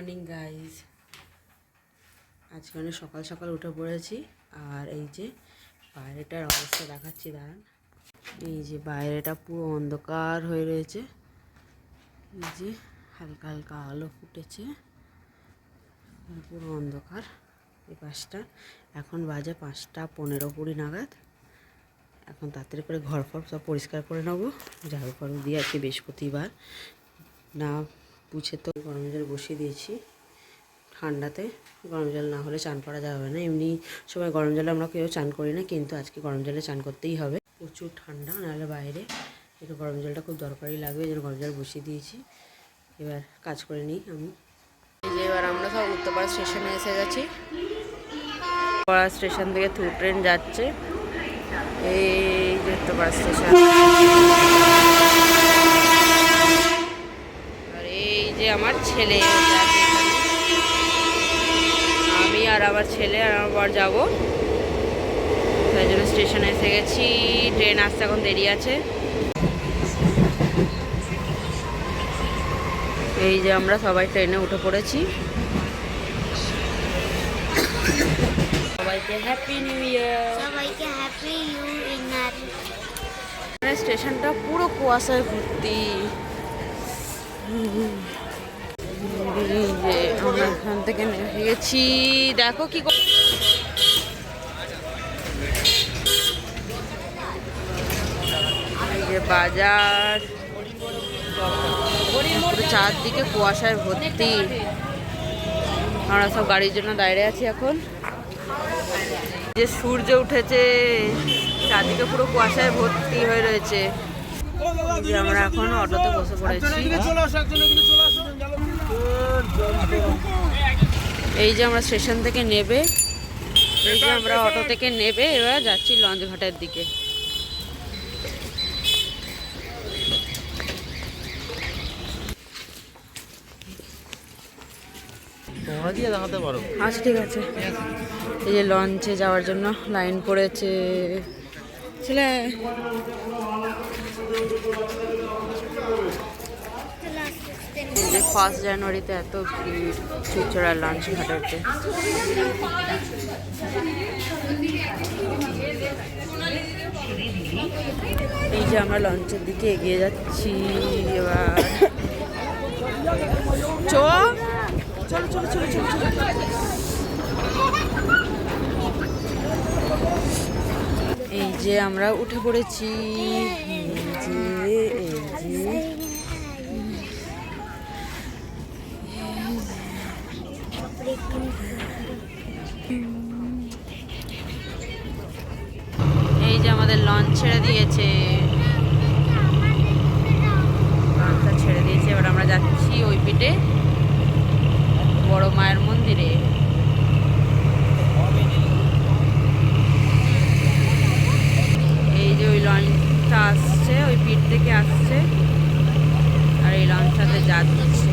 Morning guys. আজকে অনেক সকাল সকাল উঠে পড়েছি। আর এই যে বাইরেটার অবস্থা দেখাচ্ছি, দাঁড়ান। এই যে বাইরেটা পুরো অন্ধকার হয়ে রয়েছে, এই যে হালকা হালকা আলো ফুটেছে, পুরো অন্ধকার এই পাশটা। এখন বাজে 5:15-20 নাগাদ। এখন তাড়াতাড়ি করে ঘর ফর সব পরিষ্কার করে নেবো, ঝাড়ু ফাড়ু দিয়ে। আজকে বৃহস্পতিবার না পুছে তো গরম জল বসিয়ে দিয়েছি। ঠান্ডাতে গরম জল না হলে চান করা যাবে না। এমনি সময় গরম জলে আমরা কেউ চান করি না, কিন্তু আজকে গরম জলে চান করতেই হবে। প্রচুর ঠান্ডা, নাহলে বাইরে একটু গরম জলটা খুব দরকারি লাগবে, এই জন্য গরম জল বসিয়ে দিয়েছি। এবার কাজ করে নিই আমি। এই যে এবার আমরা সব উত্তরপাড়া স্টেশনে এসে গেছি। উত্তরপাড়া স্টেশন থেকে থ্রু ট্রেন যাচ্ছে। এই যে উত্তরপাড়া স্টেশন, আর এই যে আমার ছেলে, আমি আর আমার ছেলে আর আমার বর যাবো, তাই জন্য স্টেশনে এসে গেছি। ট্রেন আসতে এখন দেরি আছে। এই যে আমরা সবাই ট্রেনে উঠে পড়েছি। সবাইকে হ্যাপি নিউ ইয়ার। সবাইকে হ্যাপি নিউ ইয়ার। স্টেশনটা পুরো কুয়াশায় ভর্তি। এই যে আমরা এখান থেকে নেমে গেছি, দেখো কি যে বাজার, চারদিকে কুয়াশায় ভর্তি। আমরা সব গাড়ির জন্য দাঁড়িয়ে আছি এখন। যে সূর্য উঠেছে, চারদিকে পুরো কুয়াশায় ভর্তি হয়ে রয়েছে। যে আমরা এখন অটোতে বসে পড়েছি। এই যে আমরা স্টেশন থেকে নেবে, এই যে আমরা অটো থেকে নেবে এবার যাচ্ছি লঞ্চ ঘাটের দিকে। আচ্ছা ঠিক আছে। এই যে লঞ্চে যাওয়ার জন্য লাইন পড়েছে ছেলে। এই যে 1 জানুয়ারিতে এত ভিড় চুচড়া লঞ্চ ঘাটাতে। এই যে আমরা লঞ্চের দিকে এগিয়ে যাচ্ছি। এবার চলো চলো চলো চলো চলো। এই যে আমরা উঠে পড়েছি। এই যে আমাদের লঞ্চ ছেড়ে দিয়েছে, লঞ্চটা ছেড়ে দিয়েছে। এবার আমরা যাচ্ছি ওই পিঠে বড় মায়ের মন্দিরে। এই যে ওই লঞ্চটা আসছে, ওই পিঠ থেকে আসছে, আর এই লঞ্চটাতে যাচ্ছে।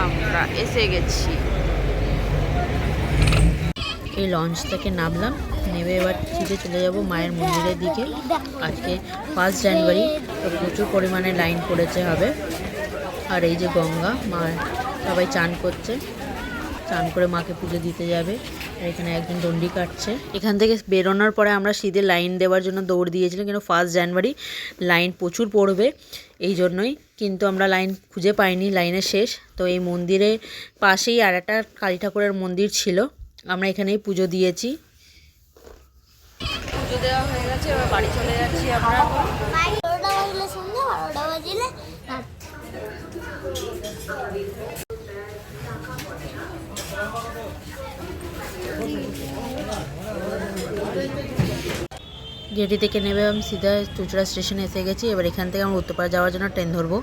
আমরা এসে গেছি। এই লঞ্চ থেকে নামলাম, নেমে এবার সিধে চলে যাব মায়ের মন্দিরের দিকে। আজকে 1 জানুয়ারি, তো প্রচুর পরিমাণে লাইন পড়েছে হবে। আর এই যে গঙ্গা, মা সবাই চান করছে, চান করে মাকে পুজো দিতে যাবে। আর এখানে একজন দণ্ডি কাটছে। এখান থেকে বেরোনোর পরে আমরা সিধে লাইন দেওয়ার জন্য দৌড় দিয়েছিলাম, কিন্তু 1 জানুয়ারি লাইন প্রচুর পড়বে এই জন্যই। কিন্তু আমরা লাইন খুঁজে পাইনি, লাইনের শেষ। তো এই মন্দিরের পাশেই আর একটা কালী ঠাকুরের মন্দির ছিল, আমরা এখানেই পুজো দিয়েছি। পুজো দেওয়া হয়ে গেছে, এবার বাড়ি চলে যাচ্ছি আমরা। গেটি থেকে নেবে আমি সিধা চুচড়া স্টেশনে এসে গেছি। এবার এখান থেকে আমরা উত্তরপাড়া যাওয়ার জন্য ট্রেন ধরবো।